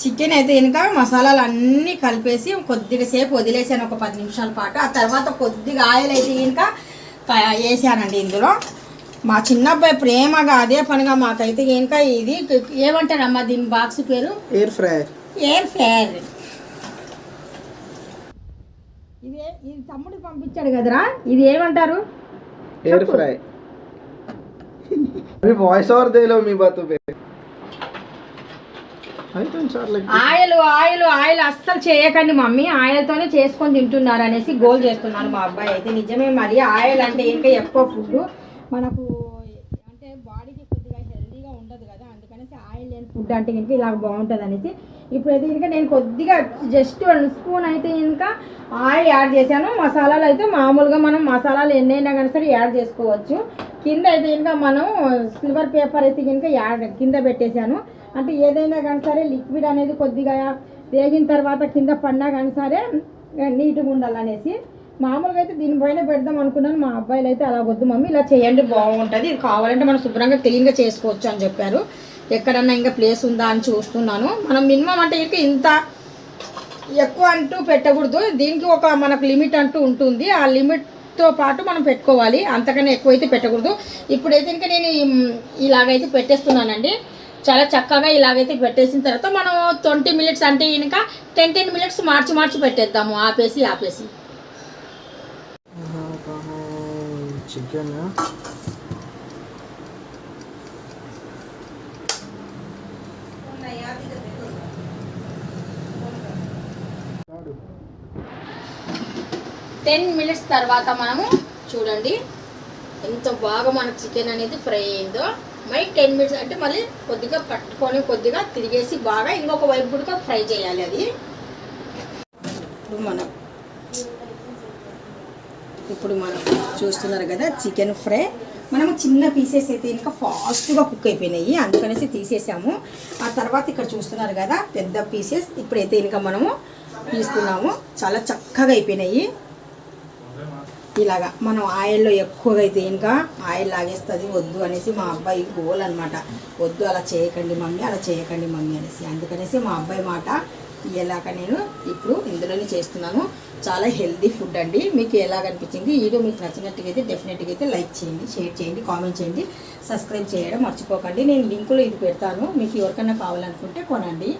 Chicken అయితే ఇంకా మసాలాలు అన్నీ కలిపేసి కొద్దిగా సేపు వదిలేసాను, ఒక 10 నిమిషాల పాటు. ఆ తర్వాత కొద్దిగా ఆయిల్ అయితే ఇంకా వేసానండి ఇందులో. మా చిన్నబ్బాయి ప్రేమగా అదే పనిగా మాకైతే ఇంకా ఇది ఏమంటారమ్మా దీని బాక్స్ పేరు? Air fryer. ఇది తమ్ముడు పంపించాడు కదరా, ఇది ఏమంటారు? Air fry. अभी वॉइस ओवर दे लो मी बातों पे। ఆయిల్ అస్సలు చేయకండి మమ్మీ, ఆయిల్తోనే చేసుకొని తింటున్నారు అనేసి గోల్ చేస్తున్నారు మా అబ్బాయి అయితే. నిజమే, మరి ఆయిల్ అంటే ఇంకా ఎక్కువ ఫుడ్ మనకు అంటే బాడీకి కొద్దిగా హెల్తీగా ఉండదు కదా, అందుకనేసి ఆయిల్ లేని ఫుడ్ అంటే ఇంకా ఇలా బాగుంటుంది అనేసి. ఇప్పుడైతే ఇంకా నేను కొద్దిగా జస్ట్ 1 స్పూన్ అయితే ఇంకా ఆయిల్ యాడ్ చేశాను. మసాలాలు అయితే మామూలుగా మనం మసాలాలు ఎన్నైనా కానీ సరే యాడ్ చేసుకోవచ్చు. కింద అయితే ఇంకా మనం సిల్వర్ పేపర్ అయితే ఇంకా కింద పెట్టేశాను. అంటే ఏదైనా కానీ సరే లిక్విడ్ అనేది కొద్దిగా వేగిన తర్వాత కింద పడినా కానీ సరే నీట్గా ఉండాలనేసి మామూలుగా అయితే దీనిపైన పెడదాం అనుకున్నాను. మా అబ్బాయిలు అయితే అలా వద్దు మమ్మీ, ఇలా చేయండి బాగుంటుంది, ఇది కావాలంటే మనం శుభ్రంగా క్లీన్గా చేసుకోవచ్చు అని చెప్పారు. ఎక్కడన్నా ఇంకా ప్లేస్ ఉందా అని చూస్తున్నాను. మనం మినిమం అంటే ఇంకా ఇంత ఎక్కువ అంటూ పెట్టకూడదు, దీనికి ఒక మనకు లిమిట్ అంటూ ఉంటుంది. ఆ లిమిట్తో పాటు మనం పెట్టుకోవాలి, అంతకన్నా ఎక్కువైతే పెట్టకూడదు. ఇప్పుడైతే ఇంకా నేను ఇలాగైతే పెట్టేస్తున్నానండి. చాలా చక్కగా ఇలాగైతే పెట్టేసిన తర్వాత మనం 20 మినిట్స్ అంటే ఇంకా 10 మినిట్స్ మార్చి పెట్టేద్దాము, ఆపేసి చికెన్ 10 మినిట్స్ తర్వాత మనము చూడండి ఎంత బాగా మనకు చికెన్ అనేది ఫ్రై అయిందో. మరి 10 మినిట్స్ అంటే మళ్ళీ కొద్దిగా పట్టుకొని కొద్దిగా తిరిగేసి బాగా ఇంకొక వైపు కూడా ఫ్రై చేయాలి అది. ఇప్పుడు మనం చూస్తున్నారు కదా చికెన్ ఫ్రై, మనము చిన్న పీసెస్ అయితే ఇంకా ఫాస్ట్గా కుక్ అయిపోయినాయి, అందుకనేసి తీసేసాము. ఆ తర్వాత ఇక్కడ చూస్తున్నారు కదా పెద్ద పీసెస్, ఇప్పుడైతే ఇంకా మనము తీస్తున్నాము. చాలా చక్కగా అయిపోయినాయి. ఇలాగా మనం ఆయిల్లో ఎక్కువగా అయితే ఇంకా ఆయిల్ లాగేస్తుంది, వద్దు అనేసి మా అబ్బాయి గోల్ అనమాట. వద్దు అలా చేయకండి మమ్మీ, అలా చేయకండి మమ్మీ అనేసి. అందుకనేసి మా అబ్బాయి మాట ఇలాగ నేను ఇప్పుడు ఇందులోనే చేస్తున్నాను. చాలా హెల్దీ ఫుడ్ అండి. మీకు ఎలాగనిపించింది ఈ వీడియో మీకు నచ్చినట్టుగా అయితే డెఫినెట్గా అయితే లైక్ చేయండి, షేర్ చేయండి, కామెంట్ చేయండి, సబ్స్క్రైబ్ చేయడం మర్చిపోకండి. నేను లింకులో ఇది పెడతాను, మీకు ఎవరికైనా కావాలనుకుంటే కొనండి.